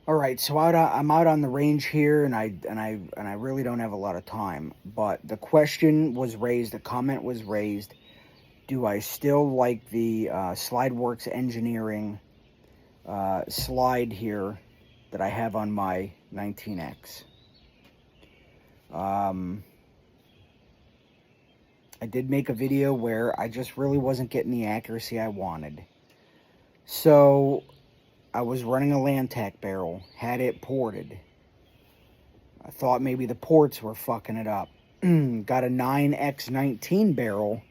All right, so I'm out on the range here, and I really don't have a lot of time. But the question was raised, the comment was raised. Do I still like the Slideworks engineering slide here that I have on my 19X? I did make a video where I just really wasn't getting the accuracy I wanted. So I was running a Landtac barrel, had it ported. I thought maybe the ports were fucking it up. Got a 9X19 barrel,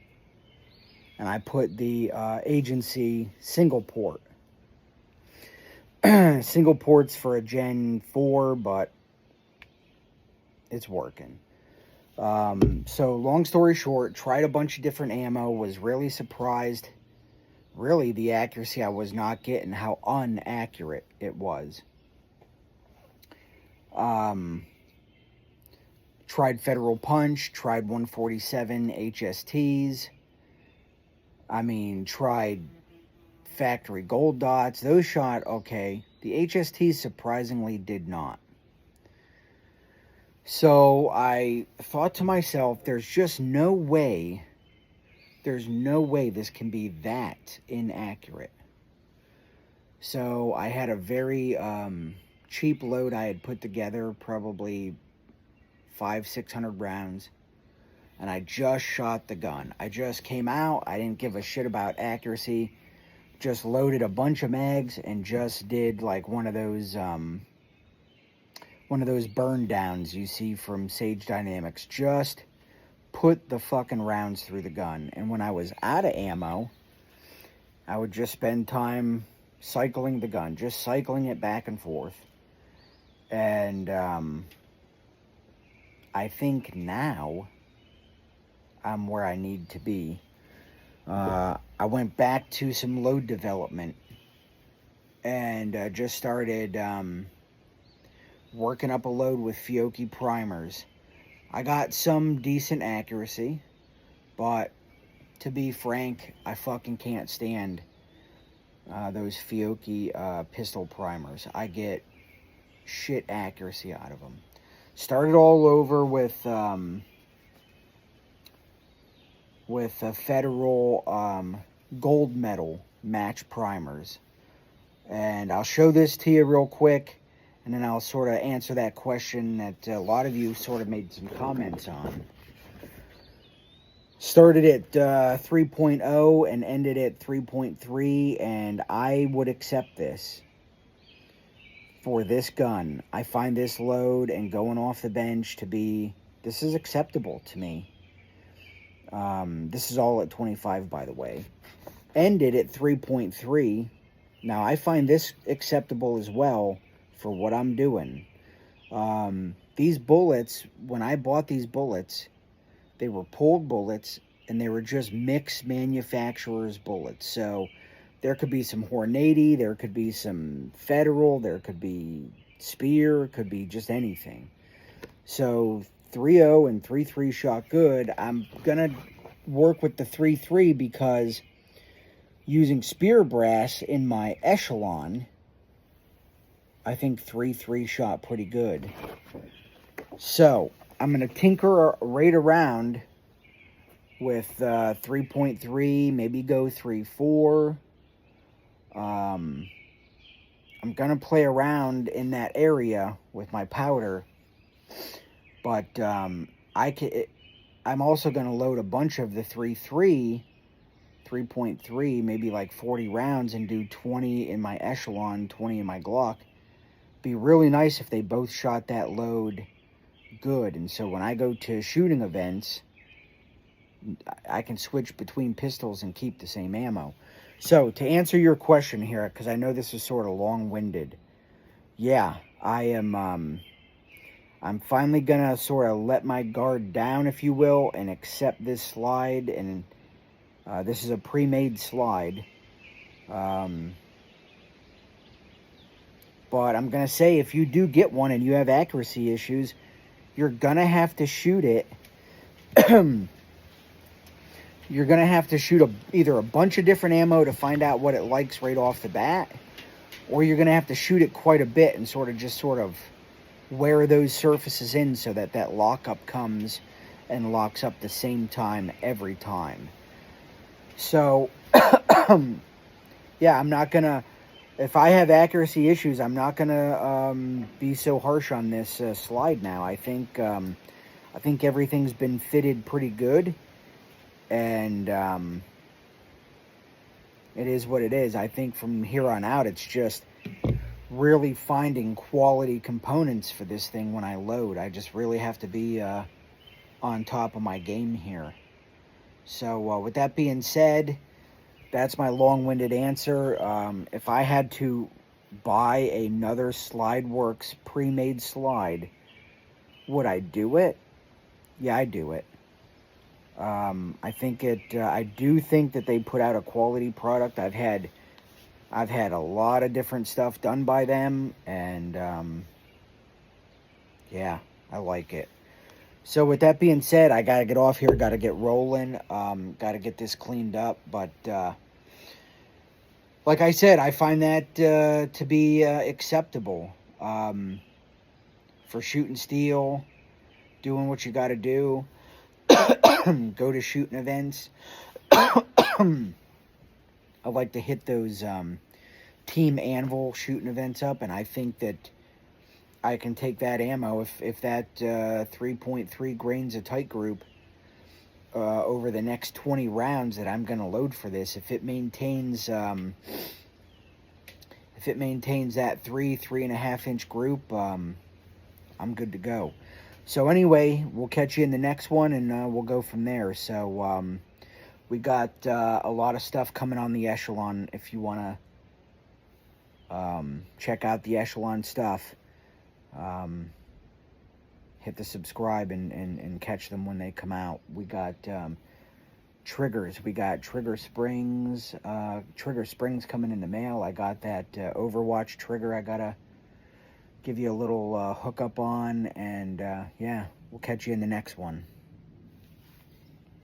and I put the agency single port. Single ports for a Gen 4, but it's working. So long story short, tried a bunch of different ammo, was really surprised. Really, the accuracy I was not getting, how inaccurate it was. Tried Federal Punch, tried 147 HSTs. I mean, tried factory gold dots. Those shot okay. The HSTs surprisingly did not. So I thought to myself, there's just no way, this can be that inaccurate. So I had a very cheap load I had put together, probably 500-600 rounds, and I just shot the gun. I just came out, I didn't give a shit about accuracy, just loaded a bunch of mags and just did like one of those burn downs you see from Sage Dynamics. Just put the fucking rounds through the gun. And when I was out of ammo, I would just spend time cycling the gun, just cycling it back and forth. And I think now I'm where I need to be. I went back to some load development and just started working up a load with Fiocchi primers. I got some decent accuracy, but to be frank, I fucking can't stand those Fiocchi pistol primers. I get shit accuracy out of them. Started all over with a Federal gold medal match primers. And I'll show this to you real quick, and then I'll sort of answer that question that a lot of you sort of made some comments on. Started at 3.0 and ended at 3.3, and I would accept this for this gun. I find this load and going off the bench to be, this is acceptable to me. This is all at 25, by the way. Ended at 3.3. Now, I find this acceptable as well for what I'm doing. These bullets, when I bought these bullets, they were pulled bullets, and they were just mixed manufacturers bullets. So there could be some Hornady, there could be some Federal, there could be Spear, could be just anything. So 3.0 and 3.3 shot good. I'm gonna work with the 3.3 because using Spear brass in my echelon, I think 3.3 shot pretty good. So I'm gonna tinker right around with 3.3, maybe go 3.4. I'm gonna play around in that area with my powder, but I'm also gonna load a bunch of the 3.3, maybe like 40 rounds, and do 20 in my echelon, 20 in my Glock. Be really nice if they both shot that load good, and so when I go to shooting events, I can switch between pistols and keep the same ammo. So to answer your question here, because I know this is sort of long-winded, yeah, I am I'm finally gonna sort of let my guard down, if you will, and accept this slide. And this is a pre-made slide, but I'm gonna say, if you do get one and you have accuracy issues, you're gonna have to shoot it. You're going to have to shoot either a bunch of different ammo to find out what it likes right off the bat, or you're going to have to shoot it quite a bit and sort of wear those surfaces in so that that lockup comes and locks up the same time every time. So, yeah, I'm not going to, if I have accuracy issues, I'm not going to be so harsh on this slide now. I think everything's been fitted pretty good, and it is what it is. I think from here on out, it's just really finding quality components for this thing when I load. I just really have to be on top of my game here. So with that being said, that's my long-winded answer. If I had to buy another Slideworks pre-made slide, would I do it? Yeah, I'd do it. I do think that they put out a quality product. I've had a lot of different stuff done by them, and yeah, I like it. So with that being said, I gotta get off here. Gotta get rolling. Gotta get this cleaned up. But like I said, I find that to be acceptable for shooting steel, doing what you got to do. Go to shooting events. I like to hit those Team Anvil shooting events up, and I think that I can take that ammo if that 3.3 grains of tight group over the next 20 rounds that I'm going to load for this, if it maintains that 3.5 inch group, I'm good to go. So anyway, we'll catch you in the next one, and we'll go from there. So we got a lot of stuff coming on the Echelon. If you want to check out the Echelon stuff, hit the subscribe and catch them when they come out. We got triggers. We got trigger springs coming in the mail. I got that Overwatch trigger I gotta give you a little hookup on, and yeah, we'll catch you in the next one.